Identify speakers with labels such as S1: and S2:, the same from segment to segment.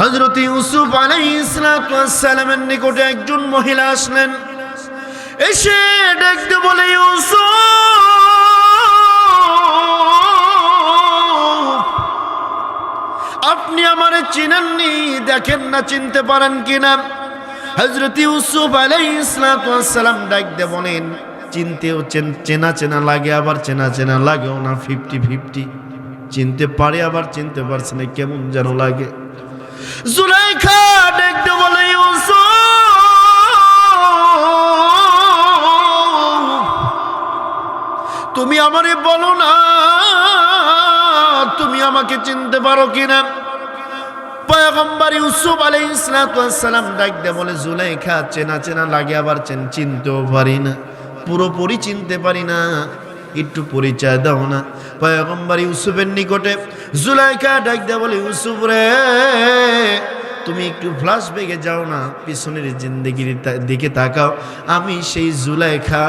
S1: হযরত ইউসুফ আলাইহিস সালামের নিকটে একজন মহিলা আসলেন, এসে ডাকতে বলে, ইউসুফ আপনি আমারে চিনেননি, দেখেন না চিনতে পারেন কিনা। হযরত ইউসুফ আলাইহিস সালাম ডাকতে বলেন, চিনতেও চেনা চেনা লাগে, আবার চেনা চেনা লাগেও না, 50-50। চিনতে পারে আবার চিনতে পারছে না, কেমন যেন লাগে। জুলাইখা ডাকতে বলে, ইউসুফ তুমি আমারে বলো না, তুমি আমাকে চিনতে পারো কিনা। পয়গম্বর ইউসুফ আলাইহিস সালাম ডাকতে বলে, জুলাইখা চেনা চেনা লাগে, আবার চিনতেও পারি না, পুরোপুরি চিনতে পারি না, একটু পরিচয় দাও না। পয়গম্বর ইউসুফের নিকটে জুলাইখা ডাকতে বলে, ইউসুফ রে তুমি একটু ফ্ল্যাশব্যাকে যাও না, পিছনের জিন্দেগির দিকে তাকাও, আমি সেই জুলাইখা,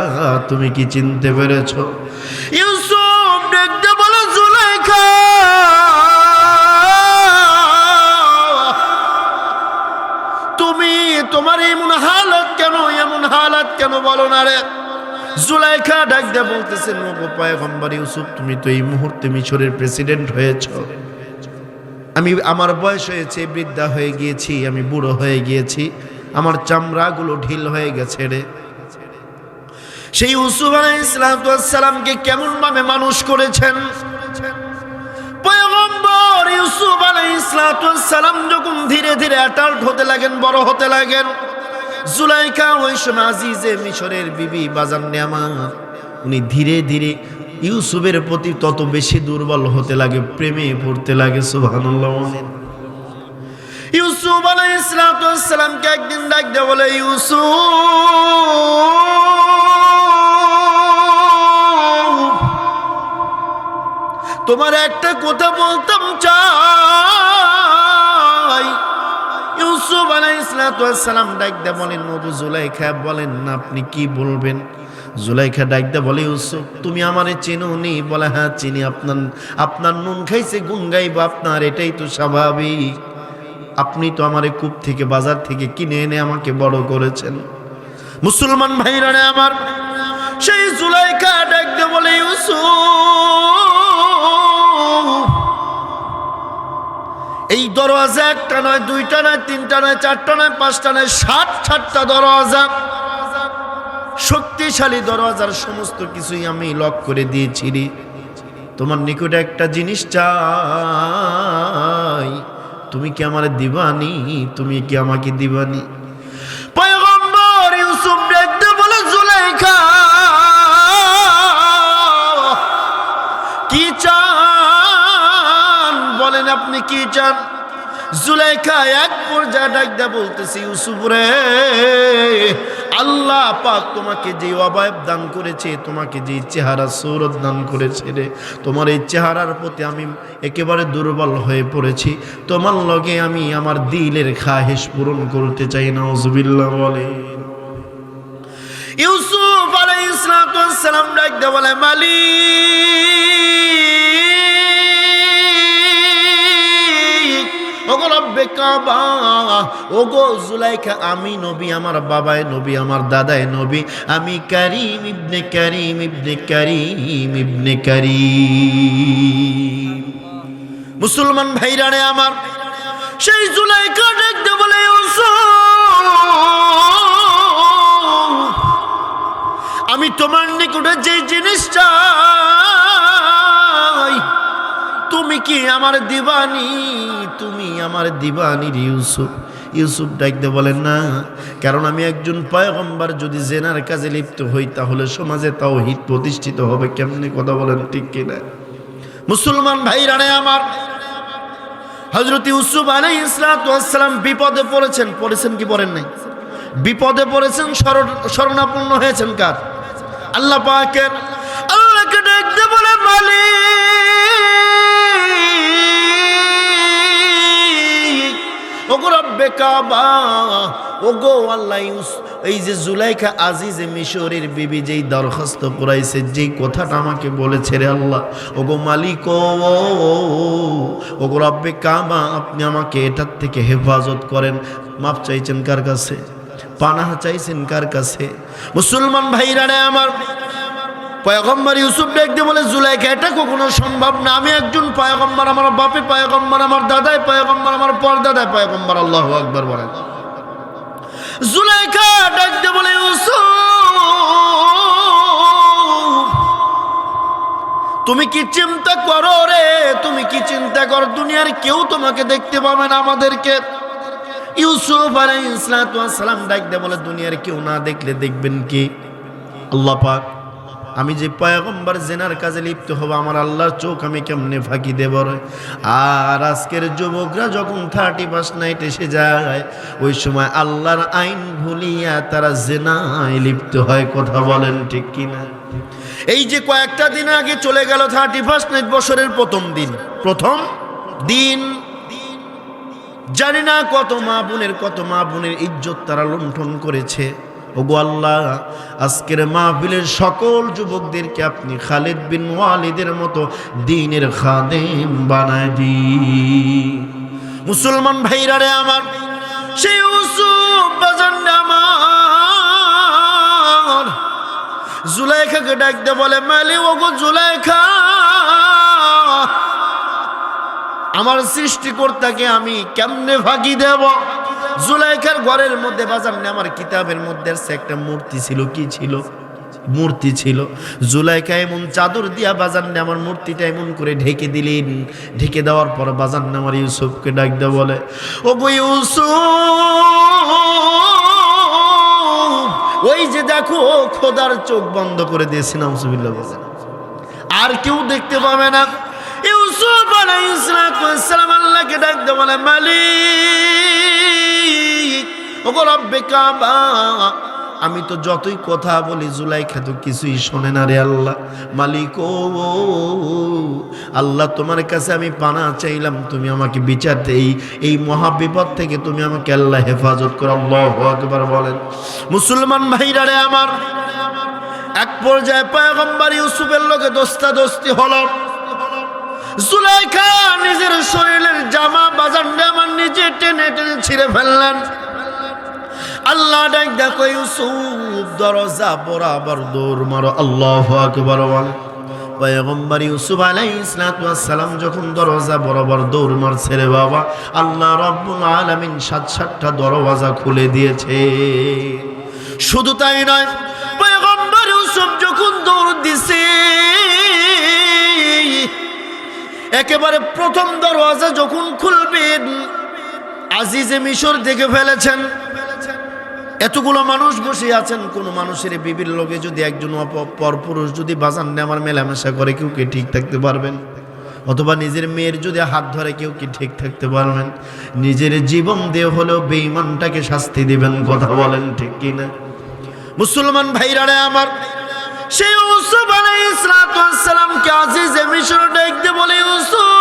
S1: তুমি কি চিনতে পেরেছো? ইউসুফ ডাকতে বলে, জুলাইখা তুমি, তোমার এমন হালাত কেন, এমন হালাত কেন বলো না রে। জুলাইখা ডাকতে বলতেছেন, ওগো পয়গম্বর ইউসুফ তুমি তো এই মুহূর্তে মিশরের প্রেসিডেন্ট হয়েছ, আমার বয়স হয়েছে, বৃদ্ধা হয়ে গিয়েছি, আমি বুড়ো হয়ে গিয়েছি, আমার চামড়াগুলো ঢিল হয়ে গেছে রে। সেই ইউসুফ আলাইহিস সালামকে কেমন ভাবে মানুষ করেছেন। পয়গম্বর ইউসুফ আলাইহিস সালাম যখন ধীরে ধীরে অ্যাডাল্ট হতে লাগেন, বড় হতে লাগেন, জুলাইখা ওই সময় আজিজে মিশরের বিবি বাজার নেয়ামা, উনি ধীরে ধীরে ইউসুফের প্রতি তত বেশি দুর্বল হতে লাগে, প্রেমে পড়তে লাগে। সুবহানাল্লাহ। ইউসুফ আলাইহিস সালামকে একদিন ডাকতে বলে, ইউসুফ তোমার একটা কথা বলতাম চাই। ইউসুফ আলাইহিস সালাম ডাকতে বলেন, ওগো জুলাইখা বলেন না আপনি কি বলবেন। জুলাইখা ডাকতে বলে, ইউসুফ তুমি আমারে চেনো নি? বলে, হ্যাঁ চিনি, আপনার নুন খাইছে গুণ গাইব আপনার, এটাই তো স্বাভাবিক, আপনি তো আমারে কূপ থেকে বাজার থেকে কিনে এনে আমাকে বড় করেছেন। মুসলমান ভাইরা আমার, সেই জুলাইখা ডাকতে বলে, ইউসুফ এই দরওয়াজা একটা নয়, দুইটা নয়, তিনটা নয়, চারটা নয়, পাঁচটা নয়, 60-60টা দরওয়াজা, শক্তিশালী দরওয়াজার সমস্ত কিছুই আমি লক করে দিয়েছি রে। তোমার নিকটে একটা জিনিস চাই, তুমি কি আমারে দিবানি? তুমি কি আমাকে দিবানি? পয়গম্বর ইউসুফ ডাকতে বলে, জুলাইখা কি চান বলেন, আপনি কি চান? জুলাইখা এক পর্যায়ে ডাকতে বলতেছে, ইউসুফ রে আল্লাহ পাক তোমাকে যে অবয়ব দান করেছে, তোমাকে যে চেহারা সূরত দান করেছে রে, তোমার এই চেহারার প্রতি আমি একেবারে দুর্বল হয়ে পড়েছি, তোমার লগে আমি আমার দিলের খাহেশ পূরণ করতে চাই। নাউজুবিল্লাহ বলে। ইউসুফ আলাইহিস সালাম ডাকতে বলে, মালিক ওগো রব্বে কাবা, ওগো জুলাইখা আমি নবী, আমার বাবায় নবী, আমার দাদায় নবী, আমি কারীম ইবনে কারীম ইবনে কারীম ইবনে কারীম। মুসলমান ভাইরানে আমার, সেই জুলাইখা ডাকতে বলে, আমি তোমার নিকটে যে জিনিস চাই, তুমি কি আমার দিবানি? তুমি আমার দিবানি রে ইউসুফ। ইউসুফ ডাকতে বলেন, না, কারণ আমি একজন পয়গম্বর, যদি জেনার কাজে লিপ্ত হই তাহলে সমাজে তাওহীদ প্রতিষ্ঠিত হবে কেমনে? কথা বলেন ঠিক কিনা? মুসলমান ভাইরা আমার, হযরত ইউসুফ আলাইহিস সালাম বিপদে পড়েছেন কি পড়েন নাই? বিপদে পড়েছেন, শরণাপন্ন হয়েছেন কার? আল্লাহ পাকের। আল্লাহকে ডাকতে বলে, মালিক ওগো রব্বে কাবা, ওগো আল্লাহ এই যে জুলাইখা আজিজে মিশরের বিবি যেই দরখাস্ত করাইছে, যেই কথাটা আমাকে বলেছে রে আল্লাহ, ওগো মালিক, ওগো রব্বে কাবা, আপনি আমাকে এটার থেকে হেফাজত করেন। মাপ চাইছেন কার কাছে? পানাহ চাইছেন কার কাছে? মুসলমান ভাইরা রে আমার, পয়গম্বর ইউসুফ দেখতে বলে জুলাইখা এটা কখনো সম্ভব না। আমি একজন পয়গম্বর, আমার বাপে পয়গম্বর, আমার দাদাই পয়গম্বর, আমার পরদাদাই পয়গম্বর। আল্লাহু আকবার বলেন। জুলাইখা ডাকতে বলে ইউসুফ, তুমি কি চিন্তা করো রে? তুমি কি চিন্তা করো? দুনিয়ার কেউ তোমাকে দেখতে পাবে না, আমাদেরকে। ইউসুফ আলাইহিস সালাম ডাকতে বলে দুনিয়ার কেউ না দেখলে দেখবেন কি? আল্লাহ পাক, আমি যে পয়গম্বর জেনার কাজে লিপ্ত হব, আমার আল্লাহর চোখ আমি কেমনে ফাঁকি দেব রে? আর আজকের যুবকরা যখন 31 নাইট এসে যায়, ওই সময় আল্লাহর আইন ভুলিয়া তারা জেনায় লিপ্ত হয়। কথা বলেন ঠিক কিনা? এই যে কয়েকটা দিন আগে চলে গেল 31 নাইট, বছরের প্রথম দিন, জানি না কত মা বোনের ইজ্জত তারা লুণ্ঠন করেছে। ওগো আল্লাহ, আজকের মাহফিলের সকল যুবকদেরকে আপনি খালিদ বিন ওয়ালিদের মতো দ্বীনের খাদেম বানায় দিন। মুসলমান ভাইরা রে আমার, সেই ইউসুফ বাজান আমার জুলাইখাকে ডাকতে বলে, মালি ওগো জুলাইখা, আমার সৃষ্টিকর্তাকে আমি কেমনে ফাঁকি দেব? জুলাইখার ঘরের মধ্যে বাজার নেই, আমার কিতাবের মধ্যে একটা মূর্তি ছিল। কি ছিল? মূর্তি ছিল। জুলাইখা এমন চাদর দিয়া বাজার নেই আমার মূর্তিটা এমন করে ঢেকে দিলেন। ঢেকে দেওয়ার পর বাজার নেই আমার ইউসুফকে ডাক দে বলে, ও গো ইউসুফ, ওই যে দেখো খোদার চোখ বন্ধ করে দিয়েছি, নাউজুবিল্লাহ বলেন, আর কেউ দেখতে পাবে না। ইউসুফ আলাইহিস সালাম আল্লাহকে ডাক দে বলে, মালিক, ওগো রব্বে কাবা, আমি তো যতই কথা বলি জুলাইখা তো কিছুই শোনে না রে আল্লাহ। মালিক ও আল্লাহ, তোমার কাছে আমি পানা চাইলাম, তুমি আমাকে বিচার এই মহাবিপদ থেকে তুমি আমাকে আল্লাহ হেফাজত করো। আল্লাহু আকবার বলেন। মুসলমান ভাইরা রে আমার, এক পর্যায়ে পয়গম্বর ইউসুফের লোকে দোস্তাদোস্তি হলো। জুলাইখা নিজের শরীরের জামা বাজার আমার নিজে টেনে টেনে ছিঁড়ে ফেললেন। আল্লাহ ডাক দেখো, ইউসুফ দরজা বরাবর দৌড় মারো। আল্লাহু আকবার বলেন। পয়গম্বর ইউসুফ আলাইহিস সালাম যখন দরজা বরাবর দৌড় মারছে রে বাবা, আল্লাহ রাব্বুল আলামিন 7টা দরওয়াজা খুলে দিয়েছে। শুধু তাই নয়, পয়গম্বর ইউসুফ যখন দৌড় দিছে, একেবারে প্রথম দরওয়াজা যখন খুলবেন, আজিজে মিশর দেখে ফেলেছেন। এতগুলো মানুষ বসে আছেন, কোন মানুষের বিবির লোকে যদি একজন পরপুরুষ যদি বাজান নেওয়ার মেলামেশা করে, কেউ কি ঠিক থাকতে পারবেন? অথবা নিজের মেয়ের যদি হাত ধরে, কেউ কি ঠিক থাকতে পারবেন? নিজের জীবন দিয়ে হলেও বেঈমানটাকে শাস্তি দিবেন। কথা বলেন ঠিক কিনা? মুসলমান ভাইরা রে আমার, সেই ইউসুফ আলাইহিস সালামকে আজিজে মিশর ডাকতে বলে, ইউসুফ,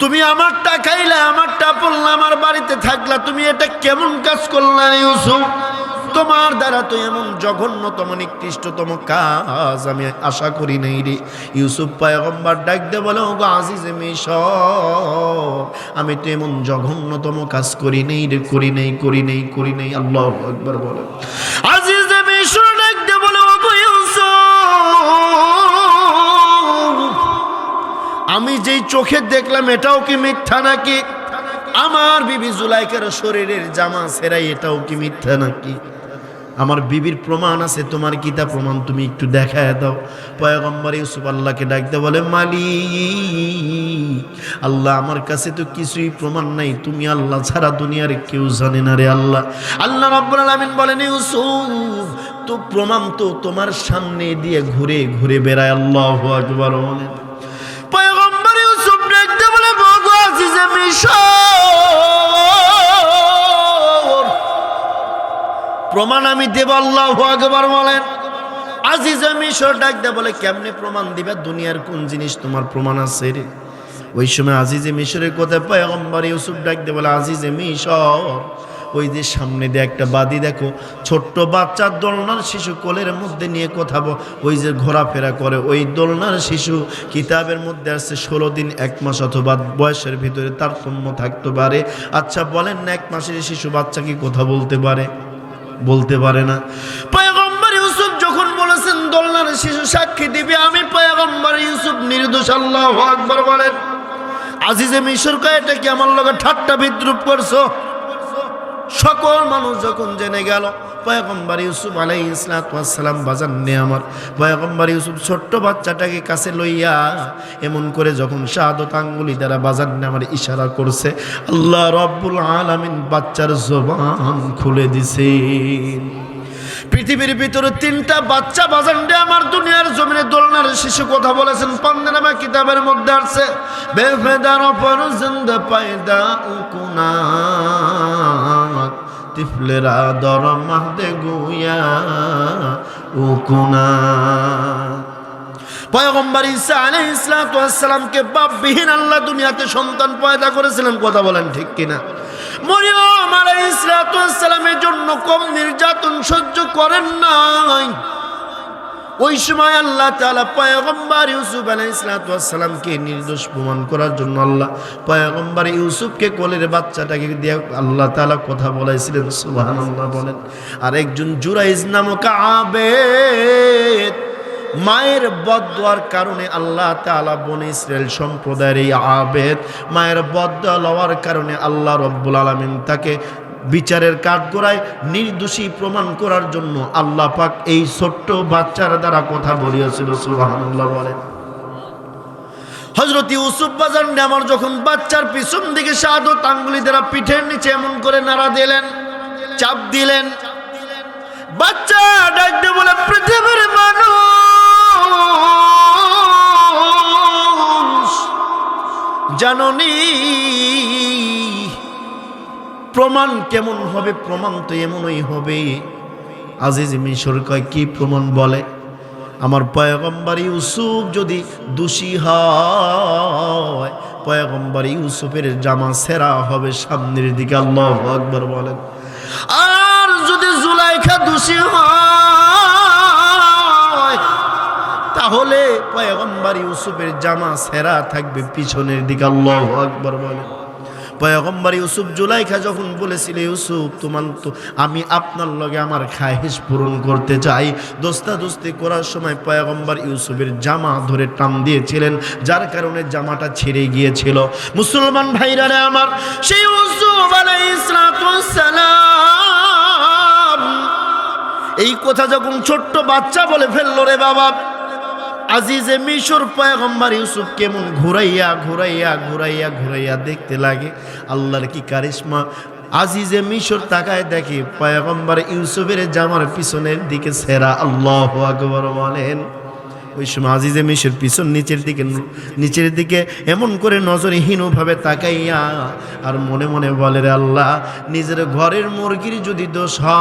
S1: তুমি আমারটা খাইলা, আমারটা পড়লা, আমার বাড়িতে থাকলা, তুমি এটা কেমন কাজ করলা ইউসুফ? তোমার দ্বারা তো এমন জঘন্যতম নিকৃষ্টতম কাজ আমি আশা করি নাই রে। ইউসুফ পয়গম্বর ডাকতে বলে, ওগো আজিজে মিশর, আমি তো এমন জঘন্যতম কাজ করি নাই রে, করি নাই। আল্লাহু আকবার বলে। আজিজে মিশর ডাকতে বলে, ওগো ইউসুফ, আমি যেই চোখে দেখলাম এটাও কি মিথ্যা নাকি? আমার বিবি জুলাইখার শরীরের জামা সেরাই, এটাও কি মিথ্যা নাকি? আমার বিবির প্রমাণ আছে, তোমার কিতা প্রমাণ তুমি একটু দেখায় দাও। পয়গম্বর ইউসুফ আল্লাহকে ডাকতে বলে, মালিক, আল্লাহ, আমার কাছে তো কিছুই প্রমাণ নাই, তুমি আল্লাহ ছাড়া দুনিয়ার কেউ জানে না রে আল্লাহ। আল্লাহ রাব্বুল আলামিন বলেন, ইউসুফ, তো প্রমাণ তো তোমার সামনে দিয়ে ঘুরে ঘুরে বেড়ায়। আল্লাহু আকবার বলেন। পয়গম্বর ইউসুফ ডাকতে বলে, ওগো আজিজে মিশর, প্রমাণ আমি দেব। আল্লাহু আকবার বলেন। আজিজে মিশর ডাকতে বলে, কেমনে প্রমাণ দিবে? দুনিয়ার কোন জিনিস তোমার প্রমাণ আছে রে? ওই সময় আজিজে মিশরের কথা পয়গম্বর ইউসুফ ডাকতে বলে, আজিজে মিশর, ওই যে সামনে দিয়ে একটা বাদি দেখো, ছোট্ট বাচ্চা দোলনার শিশু কোলের মধ্যে নিয়ে কথা ওই যে ঘোরাফেরা করে, ওই দোলনার শিশু কিতাবের মধ্যে আছে 16 দিন 1 মাস অথবা বয়সের ভিতরে তারতম্য থাকতে পারে। আচ্ছা বলেন না, 1 মাসের শিশু বাচ্চা কি কথা বলতে পারে? বলতে পারে না। পয়গম্বর ইউসুফ যখন বলেছেন দোলনার শিশু সাক্ষী দিবে আমি পয়গম্বর ইউসুফ নির্দোষ, আল্লাহু আকবার বলেন। আজিজে মিশর কয় এটা কি আমার লগে ঠাট্টা বিদ্রুপ করছো? সকল মানুষ যখন জেনে গেল পয়গম্বর ইউসুফ আলাইহিস সালাম বাজান নেয়ামত, পয়গম্বর ইউসুফ ছোট্ট বাচ্চাটাকে কাছে লইয়া এমন করে যখন শাহাদত আঙ্গুলি দ্বারা বাজান নেয়ামত ইশারা করছে, আল্লাহ রাব্বুল আলামিন বাচ্চার জবান খুলে দিছেন। পৃথিবীর ভিতরে 3টা বাচ্চা বাজান দে আমার দুনিয়ার জমিনে দোলনার শিশু কথা বলেছেন। পান্দেনামা কিতাবের মধ্যে আছে বেফেদার পর জিন্দা পায়দা উকুনা তিফলেরা দর মাহদে গুয়া উকুনা। পয়গম্বর ঈসা আলাইহিস সালামকে বাপবিহীন আল্লাহ দুনিয়াতে সন্তান পয়দা করেছিলেন, কথা বলেন ঠিক কিনা? মরিয়ম আলাইহিস সালামের জন্য কম নির্যাতন সহ্য করেন নাই। ওই সময় আল্লাহ তাআলা পয়গম্বর ইউসুফ আলাইহিস সালামকে নির্দোষ প্রমাণ করার জন্য আল্লাহ পয়গম্বর ইউসুফকে কোলের বাচ্চাটাকে দিয়ে আল্লাহ তাআলা কথা বলাইছিলেন, সুবহানাল্লাহ বলেন। আর একজন জুরাইজ নামক আবেদ, মায়ের বদদোয়ার কারণে আল্লাহ তাআলা বনি ইসরাইল সম্প্রদায়ের এই আবেদ মায়ের বদদোয়া লওয়ার কারণে আল্লাহ রব্বুল আলামিন তাকে বিচারের কাঠগড়ায় নির্দোষী প্রমাণ করার জন্য আল্লাহ পাক এই ছোট্ট বাচ্চার দ্বারা কথা বলিয়েছিল, সুবহানাল্লাহ বলেন। হযরত ইউসুফ বাজার আমার যখন বাচ্চার পিছন দিকে শাহাদত আঙ্গুলি দ্বারা পিঠের নিচে এমন করে নাড়া দিলেন, চাপ দিলেন, বাচ্চা ডাক দিয়ে বলে পৃথিবীর মানুষ জাননি প্রমাণ কেমন হবে? প্রমাণ তো এমনই হবে। আজিজ মিশর কয় কি প্রমাণ? বলে আমার পয়গম্বর ইউসুফ যদি দোষী হয় পয়গম্বর ইউসুফের জামা ছেঁড়া হবে সামনের দিকে, আল্লাহু আকবার বলেন। আর যদি জুলাইখা দোষী হয় তাহলে পয়গম্বর ইউসুফের জামা ছেঁড়া থাকবে পিছনের দিকে, আল্লাহু আকবার বলেন। পয়গম্বর ইউসুফ জুলাইখা যখন বলেছিল ইউসুফ তোমার তো আমি আপনার লগে আমার খাহিশ পূরণ করতে চাই, দোস্তাদোস্তি করার সময় পয়গম্বর ইউসুফের জামা ধরে টান দিয়েছিলেন, যার কারণে জামাটা ছিঁড়ে গিয়েছিল। মুসলমান ভাইরা আমার, সেই ইউসুফ আলাইহিস সালাম এই কথা যখন ছোট্ট বাচ্চা বলে ফেললো, রে বাবা আজিজে মিশর পয়গম্বর ইউসুফ কেমন ঘুরাইয়া ঘুরাইয়া ঘুরাইয়া ঘুরাইয়া দেখতে লাগে। আল্লাহর কি কারিশমা! আজিজে মিশর তাকায় দেখে পয়গম্বর ইউসুফের জামার পিছনের দিকে ছেঁড়া, আল্লাহু আকবার বলেন। ওই সময় আজিজে মিশর পিছন নিচের দিকে এমন করে নজরহীনভাবে তাকাইয়া আর মনে মনে বলে, রে আল্লাহ, নিজের ঘরের মুরগির যদি দোষ হয়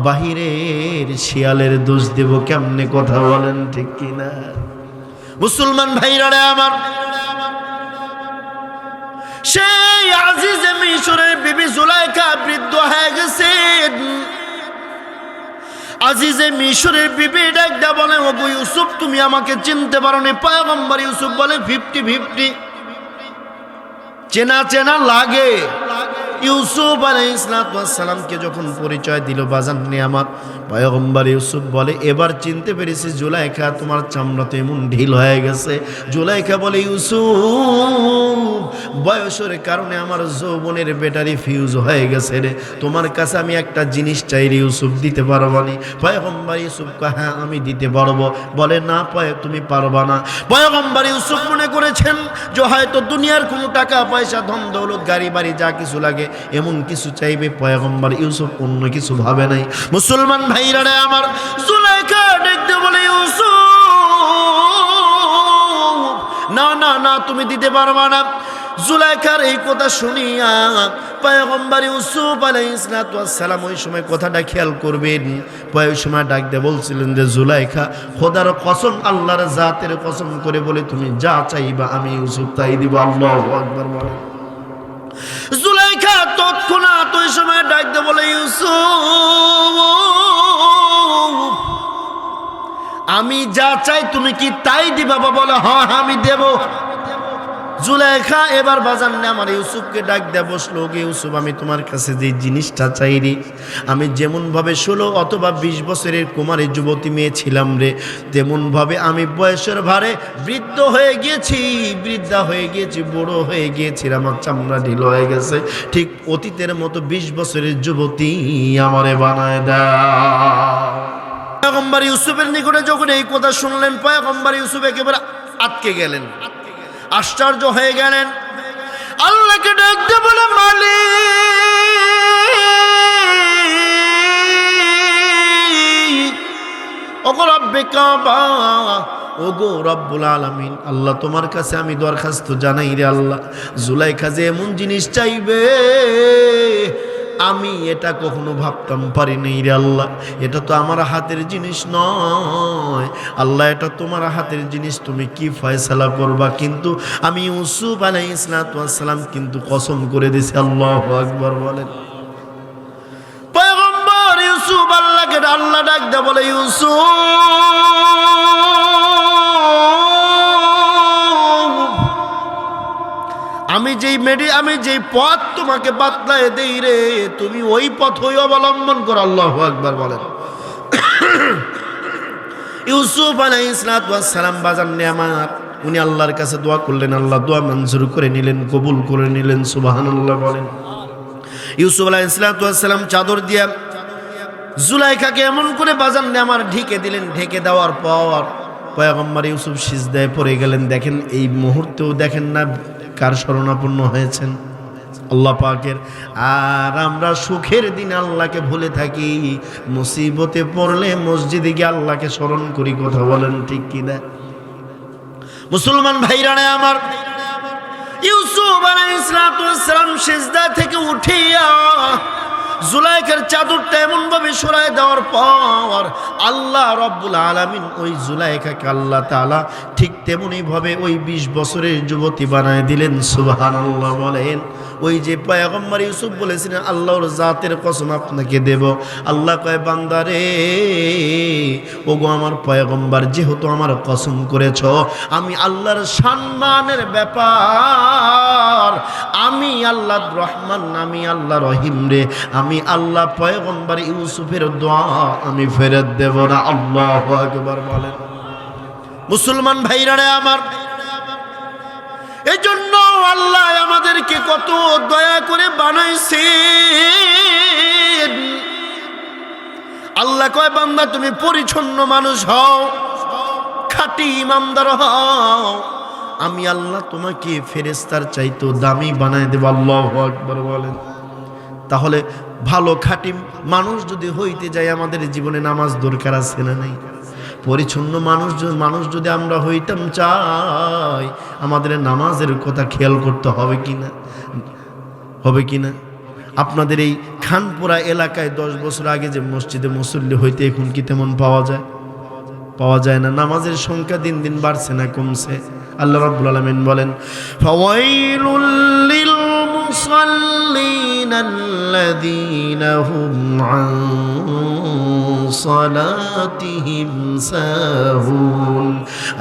S1: বাহিরের শিয়ালের দোষ দেব কেমনে? কথা বলেন ঠিক কিনা? মুসলমান ভাইরা আমার, সেই আজিজে মিশরের বিবি জুলাইখা বৃদ্ধ হয়ে গেছেন। আজিজে মিশরের বিবি ডাক দা বলে, ওগো ইউসুফ তুমি আমাকে চিনতে পারো নি? পয়গম্বর ইউসুফ বলে 50-50 চেনা চেনা লাগে। ইউসুফ আলাইহিস সালামকে যখন পরিচয় দিল বাজান নেয়ামত, পয়গম্বর ইউসুফ বলে এবার চিনতে পেরেছি জুলাইখা, তোমার চামড়া তো এমন ঢিল হয়ে গেছে। জুলাইখা বলে ইউসুফ বয়সের কারণে আমার যৌবনের ব্যাটারি ফিউজ হয়ে গেছে রে, তোমার কাছে আমি একটা জিনিস চাই রে ইউসুফ, দিতে পারবা নি? পয়গম্বর ইউসুফ কয় হ্যাঁ আমি দিতে পারবো। বলে না তুমি পারবা না। পয়গম্বর ইউসুফ মনে করেছেন যে হয়তো দুনিয়ার কোনো টাকা পয়সা ধন দৌলত গাড়ি বাড়ি যা কিছু লাগে এমন কিছু চাইবে। পয়গম্বর ইউসুফ অন্য কিছু ভাবে নাই। মুসলমান ভাইরা আমার, জুলাইখা দেখতে বলে ইউসুফ না না না তুমি দিতে পারবা না। জুলাইখার এই কথা শুনিয়া পয়গম্বর ইউসুফ আলাইহিস সালাম ওই সময় কথাটা খেয়াল করবেন, ওই সময় ডাক দিয়ে বলছিলেন যে জুলাইখা খোদার কসম, আল্লাহর জাতের কসম করে বলে তুমি যা চাইবা আমি ইউসুফ তাই দিব। আল্লাহু আকবার বলে। জুলাইখা তৎক্ষণাৎ ওই সময় ডাক দিয়ে বলে, ইউসুফ, আমি যা চাই তুমি কি তাই দিবা? বলে, হ্যাঁ আমি দেব। জুলাইখা এবার বাজান না আমার ইউসুফকে ডাক দেয়া বসলো, গে ইউসুফ, আমি তোমার কাছে যে জিনিসটা চাই রে, আমি যেমন ভাবে 16 অথবা 20 বছরের কুমারী যুবতী মেয়ে ছিলাম রে, তেমন ভাবে আমি বয়সের ভারে বৃদ্ধ হয়ে গিয়েছি, বৃদ্ধা হয়ে গিয়েছি, বড় হয়ে গিয়েছি, আমার চামড়া ঢিল হয়ে গেছে, ঠিক অতীতের মতো 20 বছরের যুবতী আমারে বানায় দাও। পয়গম্বর ইউসুফের নিকটে যখন এই কথা শুনলেন, পয়গম্বর ইউসুফ একেবারে আটকে গেলেন, আশ্চর্য হয়ে গেলেন। আল্লাহকে ডাকতে বলে, মালিক, ওগো রব্বে কাবা, ওগো রব্বুল আলামিন, আল্লাহ তোমার কাছে আমি দরখাস্ত জানাই রে আল্লাহ, জুলাইখা যে এমন জিনিস চাইবে আমি এটা কখনো ভাবতাম পারি নাই রে আল্লাহ, এটা তো আমার হাতের জিনিস নয় আল্লাহ, এটা তোমার হাতের জিনিস, তুমি কি ফয়সালা করবা? কিন্তু আমি ইউসুফ আলাইহিস সালাম কিন্তু কসম করে দিছি। আল্লাহু আকবার বলেন। পয়গম্বর ইউসুফ আল্লাহকে আল্লাহ ডাক দেয়া বলে, ইউসুফ, আমি যেই পথ তোমাকে বাতলায় দেই রে, তুমি ওই পথই অবলম্বন করো। আল্লাহু আকবার বলেন। ইউসুফ আলাইহিস সালাম বাজান নেয়ামাত, উনি আল্লাহর কাছে দোয়া করলেন, আল্লাহ দোয়া মঞ্জুর করে নিলেন, কবুল করে নিলেন। সুবহানাল্লাহ বলেন। ইউসুফ আলাইহিস সালাম চাদর দিয়া জুলাইখাকে এমন করে বাজান নেয়ামার ঢেকে দিলেন। ঢেকে দেওয়ার পর পয়গম্বর ইউসুফ সিজদায় পড়ে গেলেন। দেখেন এই মুহূর্তেও দেখেন না কার শরণাপন্ন হয়েছেন? আল্লাহ পাকের। আর আমরা সুখের দিনে আল্লাহকে ভুলে থাকি, মুসিবতে পড়লে মসজিদে গিয়ে আল্লাহকে স্মরণ করি। কথা বলেন ঠিক কিনা? মুসলমান ভাইরা আমার, ইউসুফ আলাইহিস সালাম সিজদা থেকে উঠিয়া জুলাইখার চাদরটা এমন ভাবে সরায় দেওয়ার পর আল্লাহ রব্বুল আলামিন ওই জুলাইখাকে আল্লাহ তাআলা ঠিক তেমনি ভাবে ওই 20 বছরের যুবতী বানায় দিলেন। সুবহানাল্লাহ বলেন। ওই যে পয়গম্বর ইউসুফ বলেছিলেন, আল্লাহর জাতের কসম আপনাকে দেব, আল্লাহ কয়, বান্দারে, ওগো আমার পয়গম্বর, যেহেতু আমার কসম করেছ, আমি আল্লাহর সম্মানের ব্যাপার, আমি আল্লাহ রহমান, আমি আল্লাহ রহিম রে, আমি আল্লাহ পয়গম্বর ইউসুফের দোয়া আমি ফেরত দেব না। আল্লাহু আকবার বলেন। মুসলমান ভাইরা আমার, এই জন্য আল্লাহ আমাদেরকে কত দয়া করে বানাইছে। আল্লাহ কয়, বান্দা তুমি পরিচ্ছন্ন মানুষ হও, খাঁটি ইমানদার হও, আমি আল্লাহ তোমাকে ফেরেশতার চাইতো দামি বানায় দেব। আল্লাহু আকবার বলেন। তাহলে ভালো খাঁটি মানুষ যদি হইতে যাই, আমাদের জীবনে নামাজ দরকার আছে না নাই? পরিচ্ছন্ন মানুষ যদি আমরা হইতাম চাই, আমাদের নামাজের কথা খেয়াল করতে হবে কিনা? আপনাদের এই খানপুরা এলাকায় 10 বছর আগে যে মসজিদে মুসল্লি হইতে এখন কি তেমন পাওয়া যায় না? নামাজের সংখ্যা দিন দিন বাড়ছে না কমছে? আল্লাহ রাব্বুল আলামিন বলেন, ফাওয়াইলুল লিল মুসাল্লিনা আল্লাযীনা হুম আন সালাতিহিম সাহুন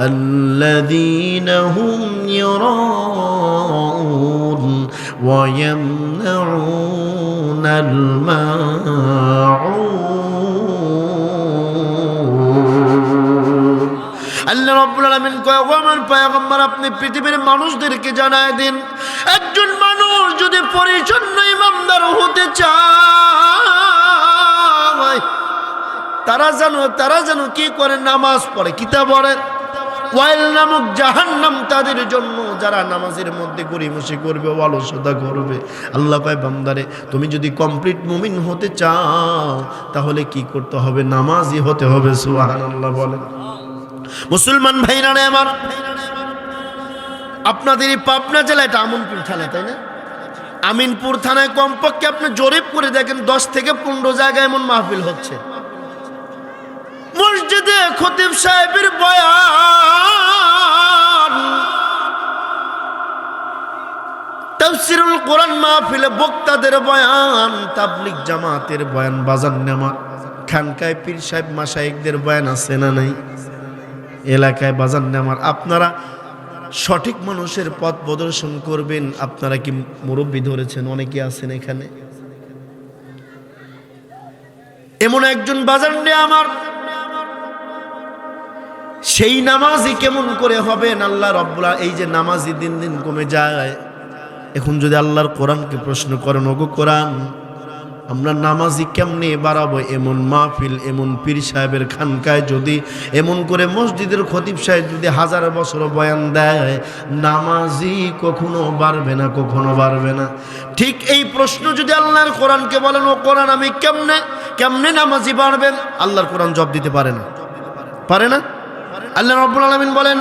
S1: আল্লাযীনা হুম ইউরাউন ওয়া ইয়ামনাউনাল মাউন। আল্লাহ রাব্বুল আলামিন কয়, ও আমার পয়গম্বর, আপনি পৃথিবীর মানুষদেরকে জানায় দিন, একজন মানুষ যদি পরিচ্ছন্ন ইমানদার হতে চায়, তারা যেন কি করে? নামাজ পড়ে। কিতাব পড়ে। ওয়াইল নামক জাহান্নাম তাদের জন্য যারা নামাজের মধ্যে গড়িমসি করবে, অলসতা করবে। আল্লাহ কয়, বান্দারে, তুমি যদি কমপ্লিট মুমিন হতে চাও তাহলে কি করতে হবে? নামাজি হতে হবে। সুবহানাল্লাহ বলেন। মুসলমান ভাইরা আমার, আপনাদের এই পাবনা জেলা, এটা আমিনপুর থানা, তাই না? আমিনপুর থানায় কমপক্ষে আপনি জরিপ করে দেখেন 10 থেকে 15 জায়গায় এমন মাহফিল হচ্ছে। মসজিদে খতিব সাহেবের বয়ান, তাফসীরুল কোরআন মাহফিলে বক্তাদের বয়ান, তাবলীগ জামাতের বয়ান, বাজার নেওয়া, খানকায় পীর সাহেব মাশায়েখদের বয়ান আছে না নাই? এলাকায় বাজার নেওয়ার আপনারা সঠিক মানুষের পথ প্রদর্শন করবেন। আপনারা কি মুরব্বি ধরেছেন? অনেকে আছেন এখানে। এমন একজন বাজার নিয়ে আমার, সেই নামাজি কেমন করে হবেন? আল্লাহ রাব্বুল আলামিন, এই যে নামাজি দিন দিন কমে যায়, এখন যদি আল্লাহর কোরআনকে প্রশ্ন করেন, ওগো কোরআন আমরা নামাজি কেমনে বাড়াবো? এমন মাহফিল, এমন পীর সাহেবের খানকায় যদি, এমন করে মসজিদের খতিব সাহেব যদি 1000 বছর বয়ান দেয়, নামাজি কখনো বাড়বে না, কখনো বাড়বে না। ঠিক এই প্রশ্ন যদি আল্লাহর কোরআনকে বলেন, ও কোরআন আমি কেমনে নামাজি বাড়বেন? আল্লাহর কোরআন জবাব দিতে পারে না, পারে না। আল্লাহ রাব্বুল আলামিন বলেন,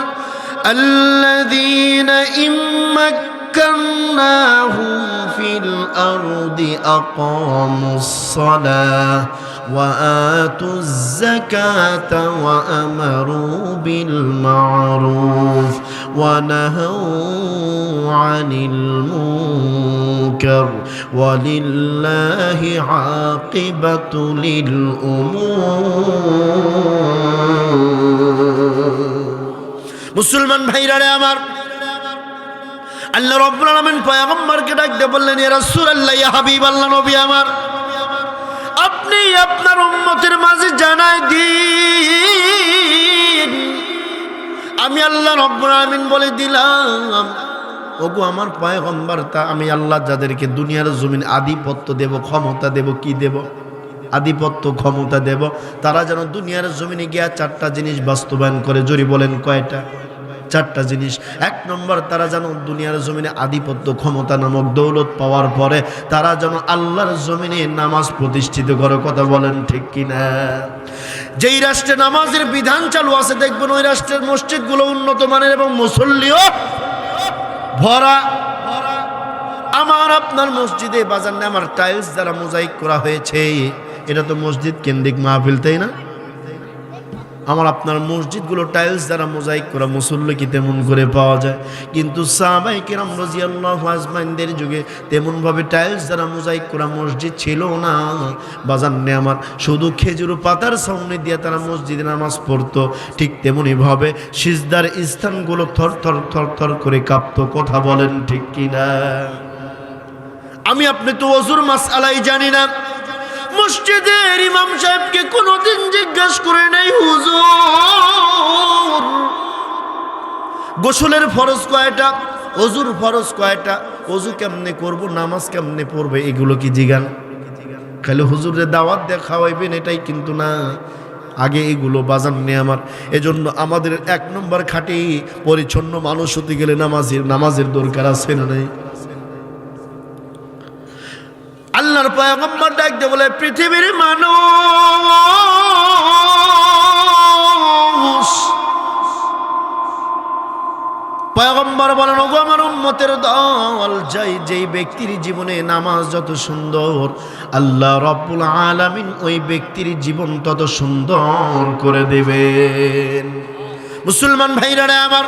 S1: আল্লাযীনা ইম্মাক্কানাহুম ফিল আরদি আকামুস সালাহ ওয়া আতুজ যাকাতা ওয়া আমারু বিল মা'রুফ ওয়া নাহাউ আনিল মুনকার ওয়া লিল্লাহি আকিবাতুল উমুর। মুসলমান ভাইরা রে আমার, আল্লাহ রাব্বুল আলামিন পয়গম্বরকে ডাক দিয়ে বললেন, ইয়া রাসূলুল্লাহ, ইয়া হাবিবাল্লাহ, নবী আমার, আপনি আপনার উম্মতের মাঝে জানাই দিন, আমি আল্লাহ রাব্বুল আলামিন বলে দিলাম, ওগো আমার পয়গম্বর, তা আমি আল্লাহ যাদেরকে দুনিয়ার জমিন আধিপত্য দেব, ক্ষমতা দেব, কি দেব? আধিপত্য, ক্ষমতা দেব, তারা যেন দুনিয়ার জমিনে গিয়া 4টা জিনিস বাস্তবায়ন করে। জোরে বলেন, কয়টা? 4টা জিনিস। 1 নম্বর, তারা যেন দুনিয়ার জমিনে আধিপত্য, ক্ষমতা নামক দৌলত পাওয়ার পরে তারা যেন আল্লাহর জমিনে নামাজ প্রতিষ্ঠিত করে। কথা বলেন ঠিক কিনা? যেই রাষ্ট্রে নামাজের বিধান চালু আছে, দেখবেন ওই রাষ্ট্রের মসজিদগুলো উন্নত মানের এবং মুসল্লিও ভরা। আমার আপনার মসজিদে বাজার না, আমার টাইলস দ্বারা মোজাইক করা হয়েছে, এটা তো মসজিদ কেন্দ্রিক মাহফিল, তাই না? আমার আপনার মসজিদগুলো টাইলস দ্বারা মোজাইক করা, মুসল্লি কি তেমন করে পাওয়া যায়? কিন্তু সাহাবায়ে কেরাম রাদিয়াল্লাহু আজমাইনদের যুগে তেমনভাবে টাইলস দ্বারা মোজাইক করা মসজিদ ছিল না। বাজার নে আমার, শুধু খেজুর পাতার সামনে দিয়ে তারা মসজিদে নামাজ পড়তো। ঠিক তেমনইভাবে সিজদার স্থানগুলো থর থর থর থর করে কাঁপতো। কথা বলেন ঠিক কিনা? আমি আপনি তো ওযুর মাসআলাই জানি না। মসজিদের ইমাম সাহেবকে কোনোদিন জিজ্ঞাসা করে নাই, হুজুর গোসলের ফরজ কয়টা, ওযুর ফরজ কয়টা, ওযু কেমনে করব, নামাজ কেমনে পড়বে, এগুলো কি জিগান? খালি হুজুরের দাওয়াত দিয়ে খাওয়াইবেন এটাই কিন্তু না, আগে এগুলো বাজার নেই আমার। এজন্য আমাদের 1 নম্বর খাঁটি পরিচ্ছন্ন মানুষ হতে গেলে নামাজের দরকার আছে না নাই? আল্লাহর পয়গম্বর ডাক দিয়ে বলে, পৃথিবীর মানুষ, পয়গম্বর বলেন, ওগো আমার উম্মতের দল, যেই ব্যক্তির জীবনে নামাজ যত সুন্দর, আল্লাহ রাব্বুল আলামিন ওই ব্যক্তির জীবন তত সুন্দর করে দেবেন। মুসলমান ভাইরা আমার,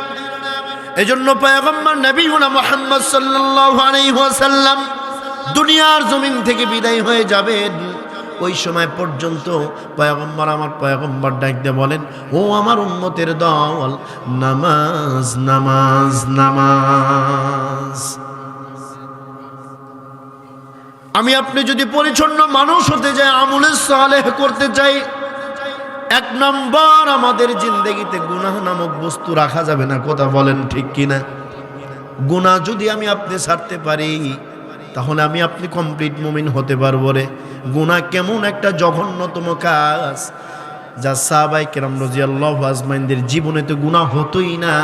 S1: এজন্য পয়গম্বর নবীনা মুহাম্মদ সাল্লাল্লাহু আলাইহি ওয়াসাল্লাম দুনিয়ার জমিন থেকে বিদায় হয়ে যাবেন। ওই সময় পর্যন্ত আমার পয়গম্বর ডাক দিয়ে বলেন, ও আমার উম্মতের দল, নামাজ নামাজ নামাজ। আমি আপনি যদি পরিচ্ছন্ন মানুষ হতে যাই, আমলে সালেহ করতে চাই, 1 নম্বর আমাদের জিন্দেগিতে গুনাহ নামক বস্তু রাখা যাবে না। কথা বলেন ঠিক কিনা? গুনাহ যদি আমি আপনি ছাড়তে পারি, তাহলে আমি আপনি কমপ্লিট মুমিন হতে পারবো রে। গুনাহ কেমন একটা জঘন্যতম কাজ, যা সাহাবায়ে কেরাম রাদিয়াল্লাহু আজমাইনদের জীবনে তো গুনাহ হতোই না,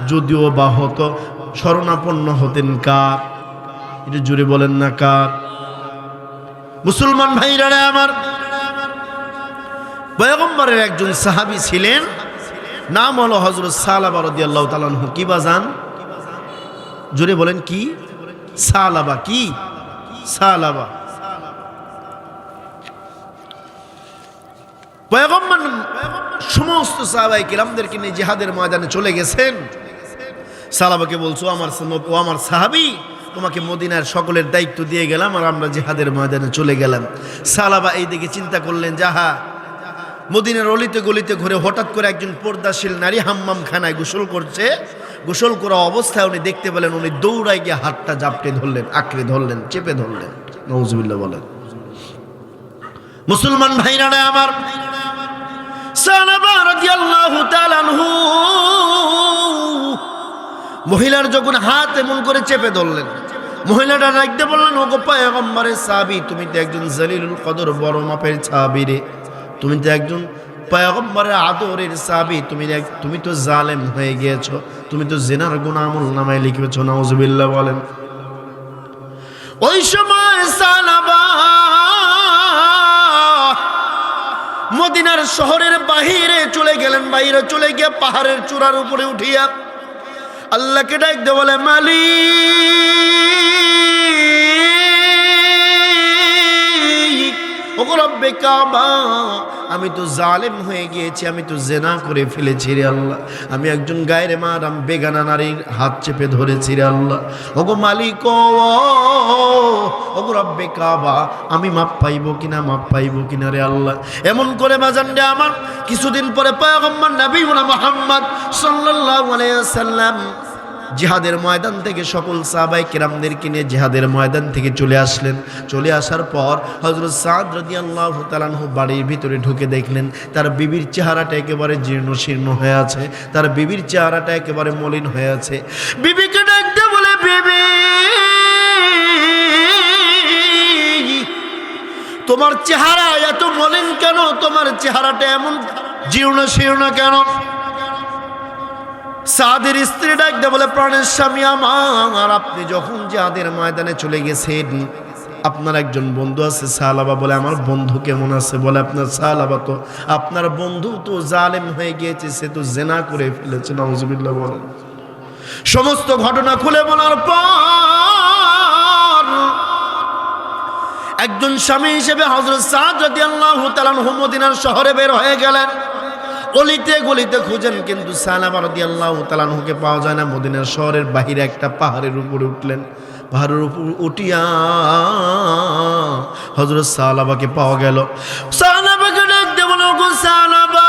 S1: যদিও বা হতো শরণাপন্ন হতেন কার? এটা জুড়ে বলেন না কার? মুসলমান ভাইরা আমার, পয়গম্বরের একজন সাহাবী ছিলেন, নাম হলো হযরত সালাবা রাদিয়াল্লাহু তাআলা আনহু। কি বাজান? জুড়ে বলেন কি? সালাবা। কি সালাবা? পয়গম্বর সমস্ত সাহাবায়ে কিরামদেরকে নিয়ে জিহাদের ময়দানে চলে গেছেন। সালাবাকে বলছো, ও আমার সাহাবী, তোমাকে মদিনার সকলের দায়িত্ব দিয়ে গেলাম আর আমরা জিহাদের ময়দানে চলে গেলাম। সালাবা এই দিকে চিন্তা করলেন, যাহা মদিনার অলিতে গলিতে ঘুরে হঠাৎ করে একজন পর্দাশীল নারী হাম্মাম খানায় গোসল করছে। গোসল করা অবস্থায় উনি দেখতে পেলেন, উনি দৌড়াই গিয়ে হাতটা জাপটে ধরলেন, আঁকড়ে ধরলেন, চেপে ধরলেন। নাউজুবিল্লাহ বলেন। মুসলমান ভাইরা আমার, সালাবা রাদিয়াল্লাহু তাআলা আনহু মহিলার যখন হাত এমন করে চেপে ধরলেন, মহিলাটা রাখতে বললেন, ওগো পয়গম্বরের সাহাবী, তুমি তো একজন জলিলুল কদর বড় মাপের সাহাবী রে, তুমি তো একজন পয়গম্বরের আদরের সাহাবী, তুমি তো জালেম হয়ে গিয়েছো, তুমি তো জিনার গুনাহ আমলনামায় লিখেছো। নাউজুবিল্লাহ বলেন। ওই সময় সালাবা মদিনার শহরের বাহিরে চলে গেলেন। বাহিরে চলে গিয়ে পাহাড়ের চূড়ার উপরে উঠিয়া আল্লাহকে ডাকতে বলে, মালিক, ওগো রব্বে কাবা, আমি তো জালেম হয়ে গিয়েছি, আমি তো জেনা করে ফেলেছি রে আল্লাহ, আমি একজন গায়রে মাহরাম বেগানা নারীর হাত চেপে ধরেছি রে আল্লাহ। ওগো মালিক, ওগো রব্বে কাবা, আমি মাপ পাইবো কিনা রে আল্লাহ। এমন করে বাজান রে আমার, কিছুদিন পরে পয়গম্বর নবীনা মুহাম্মদ সাল্লাল্লাহু আলাইহি ওয়াসাল্লাম জিহাদের ময়দান থেকে সকল সাহাবায়ে কেরামদেরকে নিয়ে জিহাদের ময়দান থেকে চলে আসলেন। চলে আসার পর হযরত সাদ রাদিয়াল্লাহু তাআলা আনহু বাড়ির ভিতরে ঢুকে দেখলেন তার বিবির চেহারাটা একেবারে জীর্ণ শীর্ণ হয়ে আছে, তার বিবির চেহারাটা একেবারে মলিন হয়ে আছে। বিবিকে ডাকতে বলে, বিবি, তোমার চেহারা এত মলিন কেন? তোমার চেহারাটা এমন জীর্ণ শীর্ণ কেন? সাদের স্ত্রী ডাকতে বলে, প্রাণের স্বামী আমার, আপনি যখন জিহাদের ময়দানে চলে গেছেন, আপনার একজন বন্ধু আছে সালাবা, বলে আমার বন্ধু কেমন আছে? বলে আপনার সালাবা তো, আপনার বন্ধু তো জালেম হয়ে গিয়েছে, সে তো জেনা করে ফেলেছে। নাউজুবিল্লাহ বলেন। সমস্ত ঘটনা খুলে বলার পর একজন স্বামী হিসেবে হযরত সাদ রাদিয়াল্লাহু তাআলা আনহু মদিনার শহরে বের হয়ে গেলেন। অলিতে গলিতে খুঁজেন, কিন্তু সালাবা রাদিয়াল্লাহু তাআলা আনহুকে পাওয়া যায় না। মদিনার শহরের বাহিরে একটা পাহাড়ের উপরে উঠলেন। পাহাড়ের উপর উঠিয়া হযরত সালাবাকে পাওয়া গেল। সালাবাকে ডাকতে বলো, গো সালাবা,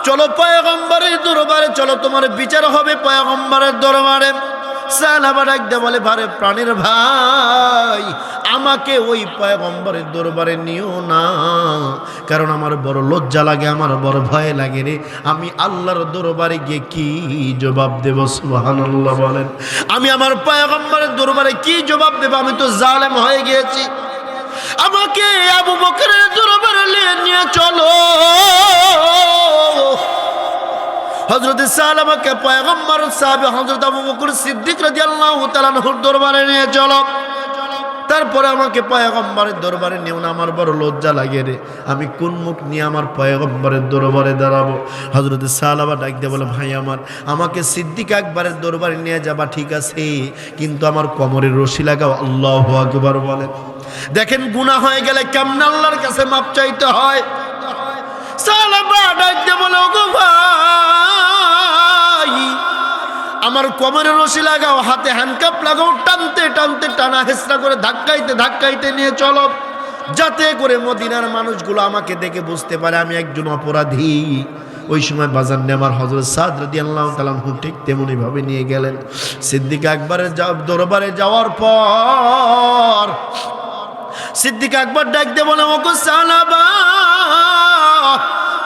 S1: চলো পয়গম্বরের দরবারে চলো, তোমার বিচার হবে পয়গম্বরের দরবারে। সালাবা ডাকতে বলে, ভারে প্রাণের ভাই, আমাকে ওই পয়গম্বরের দরবারে নিও না, কারণ আমার বড় লজ্জা লাগে, আমার বড় ভয় লাগে রে। আমি আল্লাহর দরবারে গিয়ে কি জবাব দেব? সুবহানাল্লাহ বলেন। আমি আমার পয়গম্বরের দরবারে কি জবাব দেব? আমি তো জালেম হয়ে গিয়েছি। আমাকে আবু বকরের দরবারে নিয়ে চলো। হযরত সালামাকে পয়গম্বর সাহাবী হযরত আবু বকর সিদ্দিক রাদিয়াল্লাহু তাআলা আনহুর দরবারে নিয়ে চলো। তারপরে আমাকে পয়গম্বরের দরবারে নিও না, আমার বড় লজ্জা লাগে রে। আমি কোন মুখ নিয়ে আমার পয়গম্বরের দরবারে দাঁড়াবো? হযরত সালামা ডাক দিয়ে বলে, ভাই আমার, আমাকে সিদ্দিক আকবরের দরবারে নিয়ে যাবা ঠিক আছে, কিন্তু আমার কোমরের রশি লাগাও। আল্লাহু আকবার বলেন। দেখেন গুনাহ হয়ে গেলে কেমন আল্লাহর কাছে মাপ চাইতে হয়। সালামা ডাক দিয়ে বলে, ওগো ভাই, আমার কোমরের রশি লাগাও, হাতে হ্যান্ডকাপ লাগাও, টানতে টানতে টানা হেসরা করে ধাক্কাইতে ধাক্কাইতে নিয়ে চলো, যাতে করে মদিনার মানুষগুলো আমাকে দেখে বুঝতে পারে আমি একজন অপরাধী। ওই সময় বাজার নিয়ে আমার হযরত সাদ রাদিয়াল্লাহু তাআলা আনহু ঠিক তেমনি ভাবে নিয়ে গেলেন। সিদ্দিক আকবরের দরবারে যাওয়ার পর সিদ্দিক আকবর ডাক দিয়ে বলে, ওগো সালাবা,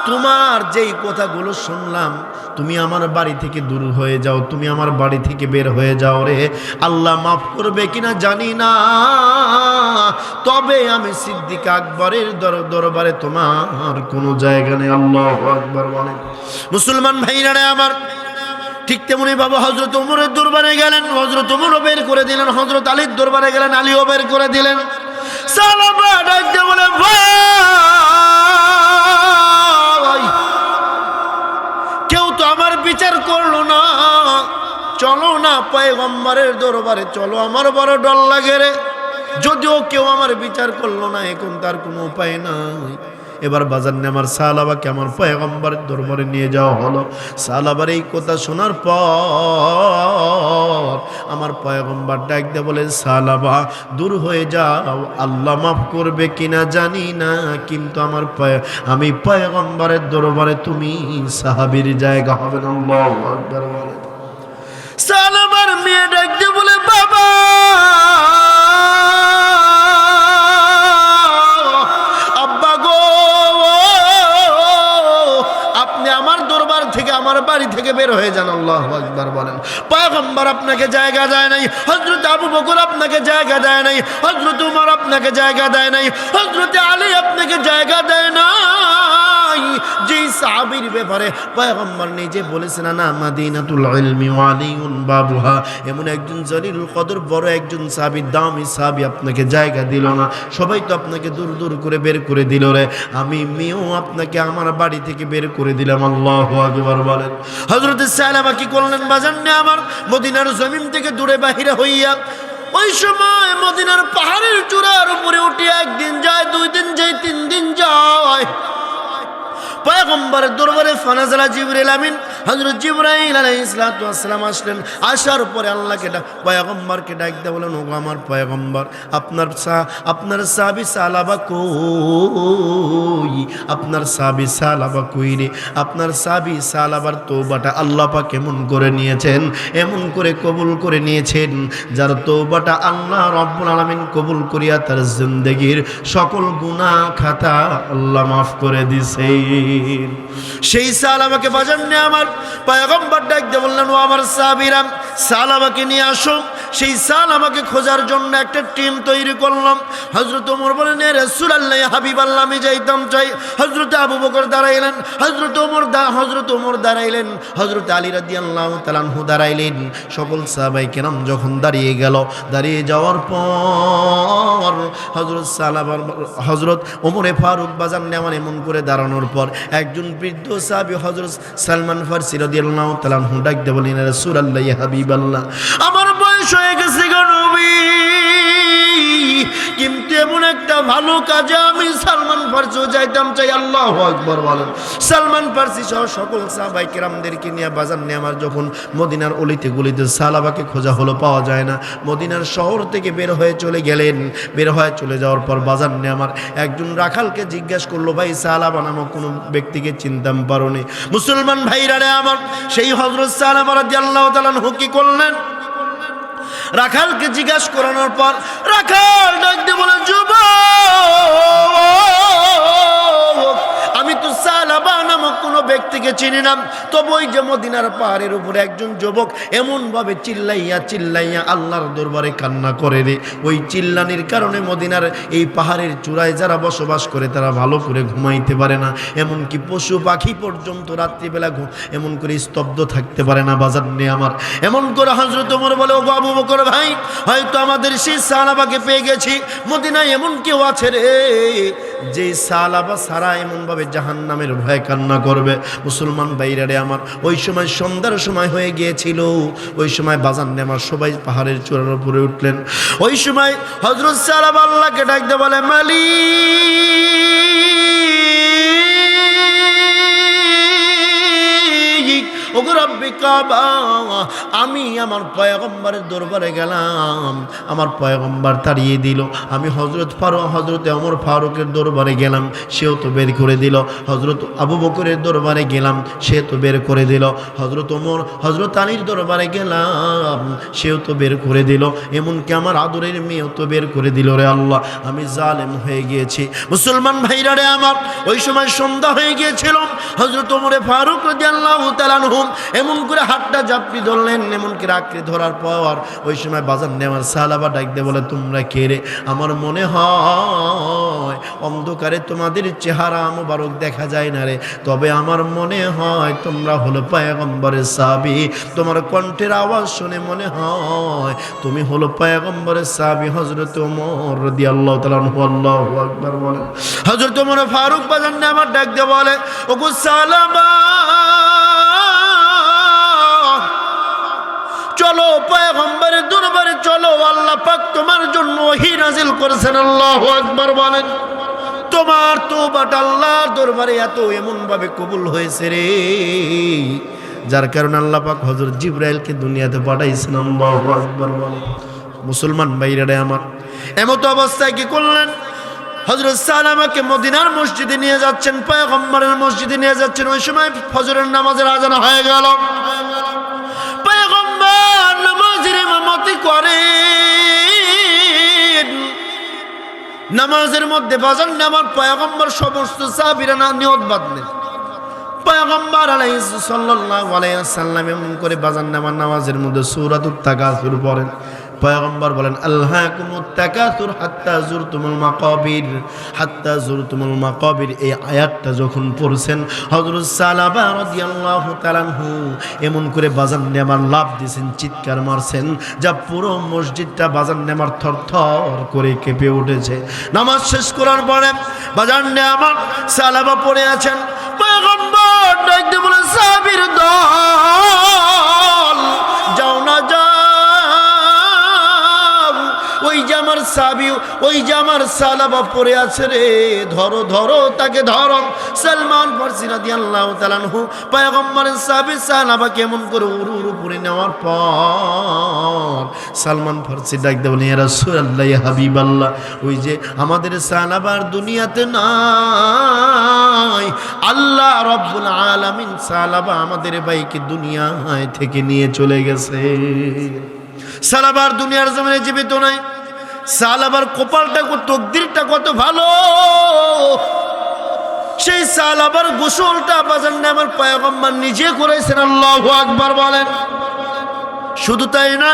S1: তোমার যেই কথাগুলো শুনলাম, তুমি আমার বাড়ি থেকে দূর হয়ে যাও, তুমি আমার বাড়ি থেকে বের হয়ে যাও রে। আল্লাহ মাফ করবে কিনা জানি না, তবে আমি সিদ্দিক আকবরের দরবারে তোমার কোনো জায়গা নেই। আল্লাহু আকবার বলেন। মুসলমান ভাইরা আমার, ঠিক তেমনি ভাবে হযরত ওমরের দরবারে গেলেন, হযরত ওমরও বের করে দিলেন। হযরত আলীর দরবারে গেলেন, আলীও বের করে দিলেন। সালাবা ডাকতে বলে, ভাই, কেউ তো আমার বিচার করলো না, চলো না পয়গম্বরের দরবারে চলো, আমার বড় ডর লাগে রে। যদিও কেউ আমার বিচার করলো না, এখন তার কোনো উপায় নাই, এবার বাজার নিয়ে আমার সাহাবাকে আমার পয়গম্বরের দরবারে নিয়ে যাওয়া হলো। সাহাবার এই কথা শোনার পর আমার পয়গম্বর ডাক দিয়ে বলেন, সাহাবা দূর হয়ে যাও, আল্লাহ মাফ করবে কিনা জানি না, কিন্তু আমি পয়গম্বরের দরবারে তুমি সাহাবীর জায়গা হবে না। আল্লাহু আকবার বলেন। সাহাবার মেয়ে ডাক দিয়ে বলে, বাবা আব্বা গো, আপনি আমার দরবার থেকে আমার বাড়ি থেকে বের হয়ে যান। আল্লাহু আকবার বলেন। পয়গম্বর আপনাকে জায়গা দেয় নাই, হযরত আবু বকর আপনাকে জায়গা দেয় নাই, হযরত উমর আপনাকে জায়গা দেয় নাই, হযরত আলী আপনাকে জায়গা দেয় নাই। যে সাহাবীর ব্যাপারে পয়গম্বর নিজে বলেছেন, না মাদিনাতুল ইলমি ওয়া আলিউন বাবুহা, এমন একজন জলিলুল কদর বড় একজন সাহাবী, দামি সাহাবী আপনাকে জায়গা দিল না। সবাই তো আপনাকে দূর দূর করে বের করে দিল রে, আমি মেয়েও আপনাকে আমার বাড়ি থেকে বের করে দিলাম। আল্লাহু আকবার বলেন। হযরত সালামা কি করলেন বাজান নে, আমার মদিনার জমিন থেকে দূরে বাহিরে হইয়া ওই সময় মদিনার পাহাড়ের চূড়ার উপরে উঠে একদিন যায়, 2 দিন যায়, 3 দিন যায়। পয়গম্বরের দরবারে ফানাজালা জিবরিল আমিন হযরত জিবরাইল আলাইহিস সালাতু ওয়াস সালাম আসলেন। আসার পরে আল্লাহকে পয়গম্বরকে ডাক দিয়ে বলেন, ওগো আমার পয়গম্বর, আপনার সাহাবী সালাবা কই? আপনার সাহাবী সালাবা কই রে? আপনার সাহাবী সালাবার তওবাটা আল্লাহ পাক এমন করে নিয়েছেন, এমন করে কবুল করে নিয়েছেন, যার তওবাটা আল্লাহ রাব্বুল আলামিন কবুল করিয়া তার জিন্দেগীর সকল গুনাহ খাতা আল্লাহ মাফ করে দিয়েছে। সেই সালাবাকে বাজার নিয়ে আমার পয়গম্বর ডাক দিয়ে বললেন, ও আমার সাহাবীরা, সালাবাকে নিয়ে আসো। সেই সালাবাকে খোঁজার জন্য একটা টিম তৈরি করলাম। হযরত ওমর বলেন, এ রাসূলুল্লাহ, হাবিবাল্লাহ, আমি যাইতাম চাই। হযরত আবু বকর দাঁড়াইলেন, হযরত ওমর দাঁড়াইলেন, হযরত আলী রাদিয়াল্লাহু তাআলা আনহু দাঁড়াইলেন। সকল সাহাবায়ে কেরাম যখন দাঁড়িয়ে গেল, দাঁড়িয়ে যাওয়ার পর হযরত ওমরে ফারুক বাজার নেওয়ার এমন করে দাঁড়ানোর পর একজন বৃদ্ধ সাহাবী হযরত সালমান ফারসি রাদিয়াল্লাহু তাআলা আনহু ডাক দিয়ে বলেন, রাসূলুল্লাহ, ইয়া হাবিবাল্লাহ, আমার বয়স হয়ে গেছে গো নবী, কিন্তু এমন একটা ভালো কাজে আমি সালমান ফারসিও যাইতাম চাই। আল্লাহু আকবার বলেন। সালমান ফারসি সহ সকল সাহাবায়ে কেরামদেরকে নিয়ে বাজার নিয়ে আমার যখন মদিনার অলিতে গলিতে সালাবাকে খোঁজা হলো, পাওয়া যায় না। মদিনার শহর থেকে বের হয়ে চলে গেলেন। বের হয়ে চলে যাওয়ার পর বাজার নিয়ে আমার একজন রাখালকে জিজ্ঞাসা করলো, ভাই সালাবা নামক কোনো ব্যক্তিকে চিনতাম পারোনি? মুসলমান ভাইরা রে আমার, সেই হযরত সালামা রাদিয়াল্লাহু তাআলা আনহু কি করলেন? রাখালকে জিজ্ঞাসা করানোর পর রাখাল ডাক দিয়ে বলে, যুবক, আমি তো সালাবা নামক কোনো ব্যক্তিকে চিনি না, তবে ওই যে মদিনার পাহাড়ের উপরে একজন যুবক এমন ভাবে চিল্লাইয়া চিল্লাইয়া আল্লাহর দরবারে কান্না করে রে, ওই চিল্লানির কারণে মদিনার এই পাহাড়ের চূড়ায় যারা বসবাস করে তারা ভালো করে ঘুমাইতে পারে না, এমনকি পশু পাখি পর্যন্ত রাত্রিবেলা এমন করে স্তব্ধ থাকতে পারে না। বাজার নিয়ে আমার এমন করে হযরত ওমর বলে, ও আবু বকর ভাই, হয়তো আমাদের সেই সাহাবাকে পেয়ে গেছি। মদিনায় এমন কেউ আছে রে যে সালাবা সারা এমন ভাবে জাহান্নামের ভয়ে কান্না করবে। মুসলমান ভাইরা রে আমার, ওই সময় সন্ধ্যার সময় হয়ে গিয়েছিল। ওই সময় বাজার নিয়ে আমার সবাই পাহাড়ের চূড়ার উপরে উঠলেন। ওই সময় হযরত সালাবা আল্লাহকে ডাক দিয়ে বলে, মালিক, ওগো রব্বি কাবা, আমি আমার পয়গম্বরের দরবারে গেলাম, আমার পয়গম্বর তাড়িয়ে দিল। আমি হযরত ওমর ফারুকের দরবারে গেলাম, সেও তো বের করে দিল। হযরত আবু বকরের দরবারে গেলাম, সে তো বের করে দিল। হযরত আলীর দরবারে গেলাম, সেও তো বের করে দিল। এমনকি আমার আদরের মেয়েও তো বের করে দিল। রে আল্লাহ, আমি জালেম হয়ে গিয়েছি। মুসলমান ভাইরা রে আমার, ওই সময় সন্ধ্যা হয়ে গিয়েছিল। হযরত ওমরে ফারুক রাদিয়াল্লাহু তাআলা আনহু এমন করে হাতটা জাপটি ধরলেন, এমন করে আঁকড়ে ধরার পর ওই সময় বাজার নেওয়ার সাহাবা ডাক দিয়ে বলে, তোমরা কে রে? আমার মনে হয় অন্ধকারে তোমাদের চেহারা মোবারক দেখা যায় না রে, তবে আমার মনে হয় তোমরা হলো পয়গম্বরের সাহাবী। তোমার কণ্ঠের আওয়াজ শুনে মনে হয় তুমি হলো পয়গম্বরের সাহাবী হযরত ওমর রাদিয়াল্লাহু তাআলা আনহু। আল্লাহু আকবার বলে। হযরত ওমর ফারুক বাজার নিয়ে আমার ডাক দিয়ে বলে, ওগো সালামা, চলো পয়গম্বরের দরবারে চলো, আল্লাহ পাক তোমার জন্য ওহী নাজিল করেছেন। আল্লাহু আকবার বলেন। তোমার তওবাটা আল্লাহর দরবারে এত এমন ভাবে কবুল হয়েছে রে, যার কারণে আল্লাহ পাক হযরত জিবরাইলকে দুনিয়াতে পাঠাইছেন। আল্লাহু আকবার। মুসলমান ভাইরা আমার, এমত অবস্থায় কি করলেন, হযরত সালামাকে মদিনার মসজিদে নিয়ে যাচ্ছেন, পয়গম্বরের মসজিদে নিয়ে যাচ্ছেন। ওই সময় ফজরের নামাজের আজান হয়ে গেল। পয়গম্বর নামাজের ইমামতি করেন। নামাজের মধ্যে বাজান নামার পয়গম্বর সমস্ত সাহাবীরা নিয়ত বাঁধলেন। পয়গম্বর সাল্লাল্লাহু আলাইহি ওয়াসাল্লাম এমন করে বাজান নামাজের মধ্যে সূরাতুত তাকাসুর পড়েন। পয়গম্বর বলেন, আলহাকুমুত তাকাসুর হাত্তা যুরতুমুল মাকাবির, হাত্তা যুরতুমুল মাকাবির। এই আয়াতটা যখন পড়ছেন, হযরত সালাবা রাদিয়াল্লাহু তাআলা আনহু এমন করে বাজান নামার লাভ দিয়েছেন, চিৎকার মারছেন, যা পুরো মসজিদটা বাজান নামার থরথর করে কেঁপে উঠেছে। নামাজ শেষ করার পরে বাজান নামার সালাবা পড়ে আছেন। পয়গম্বর ডাকতে বলে, সাহাবীর দল যাও না, যাও, ওই যে আমার সাহাবী, ওই যে আমার সালাবা পড়ে আছে রে, ধরো ধরো তাকে ধরো। সালমান ফারসি রাদিয়াল্লাহু তাআলা আনহু পয়গম্বরের সাহাবী সালাবা কেমন করে উড়ু পড়ে নেওয়ার পর সালমান ফারসি ডাকতে বলে, ইয়া রাসূলুল্লাহ, ইয়া হাবিবাল্লাহ, ওই যে আমাদের সালাবার দুনিয়াতে নাই, আল্লাহ রাব্বুল আলামিন সালাবা আমাদের ভাইকে দুনিয়া থেকে নিয়ে চলে গেছে। সালাবার দুনিয়ার জমিনে জীবিত নাই। সালাবার কপালটা, তকদিরটা কত ভালো। সেই সালাবার গোসলটা বাজান নামার পয়গম্বর নিজে করেছেন। আল্লাহু আকবার বলেন। শুধু তাই না,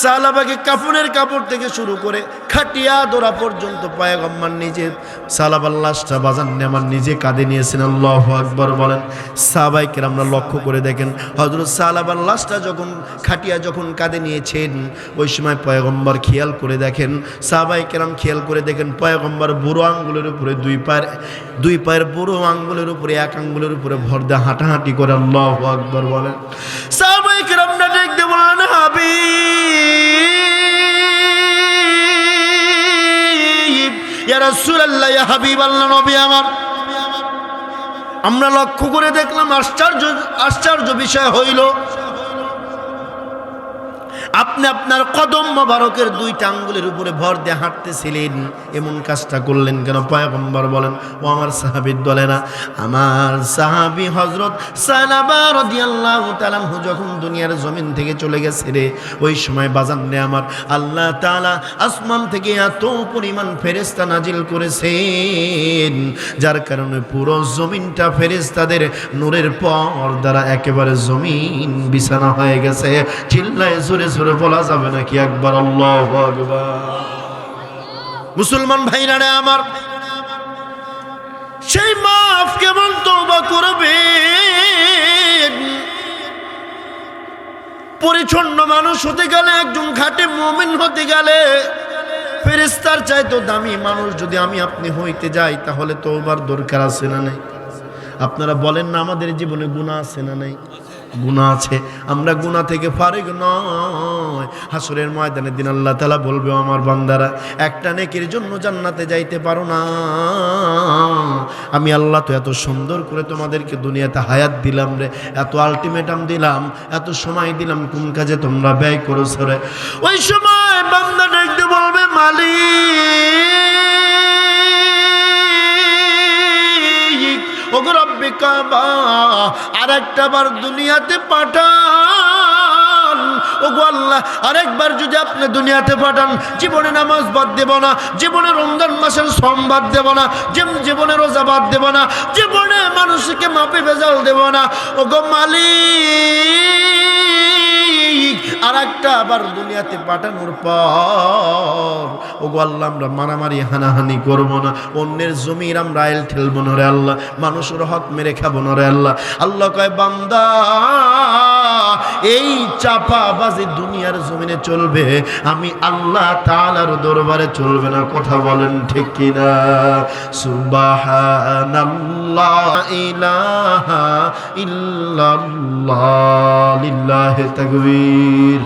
S1: সালাবাকে কাফনের কাপড় থেকে শুরু করে খাটিয়া দোরা পর্যন্ত পয়গম্বর নিজে সালাবার লাশটা বাজান নামার নিজে কাঁধে নিয়েছেন। আল্লাহু আকবার বলেন। সাহাবায়ে কেরামরা লক্ষ্য করে দেখেন, হযরত সালাবার লাশটা যখন খাটিয়া যখন কাঁধে নিয়েছেন, ওই সময় পয়গম্বর খেয়াল করে দেখেন, সাহাবায়ে কেরাম খেয়াল করে দেখেন, পয়গম্বর বুড়ো আঙ্গুলের উপরে দুই পায়ের বুড়ো আঙ্গুলের উপরে এক আঙ্গুলের উপরে ভর দিয়ে হাঁটাহাঁটি করে। আল্লাহু আকবার বলেন। সাহাবায়ে কেরামরা দেখতে বলেন, হাবিব, ইয়া রাসূলুল্লাহ, ইয়া হাবিবাল্লাহ, নবী আমার। আমরা লক্ষ্য করে দেখলাম, আশ্চর্য বিষয় হইল, আপনি আপনার কদম মোবারকের দুইটা আঙ্গুলের উপরে ভর দিয়ে হাঁটতেছিলেন, এমন কাজটা করলেন কেন? পয়গম্বর বলেন, ও আমার সাহাবীর দলেরা, আমার সাহাবী হযরত সালাবা রাদিয়াল্লাহু তাআলা আনহু যখন দুনিয়ার জমিন থেকে চলে গেছে রে, ওই সময় বাজান রে আমার, আল্লাহ তাআলা আসমান থেকে এত পরিমাণ ফেরেশতা নাজিল করেছেন, যার কারণে পুরো জমিনটা ফেরেশতাদের নূরের পর্দারা একেবারে জমিন বিছানা হয়ে গেছে। চিল্লায় জোরে জোরে বলা যাবে নাকি একবার আল্লাহু আকবার? মুসলমান ভাইরা রে আমার, সেই মাফ কেমন তওবা করবে? পরিচ্ছন্ন মানুষ হতে গেলে, একজন খাঁটি মুমিন হতে গেলে, ফেরেশতার চাইতে দামি মানুষ যদি আমি আপনি হইতে যাই, তাহলে তওবার দরকার আছে না নাই? আপনারা বলেন না, আমাদের জীবনে গুনাহ আছে না নাই? গুনাহ আছে। আমরা গুনাহ থেকে ফারিগ নয়। হাসরের ময়দানের দিন আল্লাহ তাআলা বলবে, আমার বান্দারা, একটা নেকির জন্য জান্নাতে যাইতে পারো না, আমি আল্লাহ তো এত সুন্দর করে তোমাদেরকে দুনিয়াতে হায়াত দিলাম রে, এত আলটিমেটাম দিলাম, এত সময় দিলাম, কোন কাজে তোমরা ব্যয় করেছো রে? ওই সময় বান্দা দেখতে বলবে, মালিক, ওগো রব্বে কাবা, আরেকটা বার দুনিয়াতে পাঠান। ওগো আল্লাহ, আরেকবার যদি আপনি দুনিয়াতে পাঠান, জীবনে নামাজ বাদ দেব না, জীবনে রমজান মাসের শ্রম বাদ দেব না, জীবনে রোজা বাদ দেব না, জীবনে মানুষকে মাপে ভেজাল দেব না। ওগো মালিক, আরেকটা আবার দুনিয়াতে পাঠানোর পর ওগো আল্লাহ, আমরা মারামারি হানাহানি করব না, অন্যের জমির আমরা আইল ঠেলবো না রে আল্লাহ, মানুষের হক মেরে খাবো না রে আল্লাহ। আল্লাহ কয়, বান্দা, এই চাপাবাজি দুনিয়ার জমিনে চলবে, আমি আল্লাহ তাআলার দরবারে চলবে না। কথা বলেন ঠিক কিনা? সুবহানাল্লাহ, ইলাহা ইল্লাল্লাহ, লিল্লাহি তাকবীর।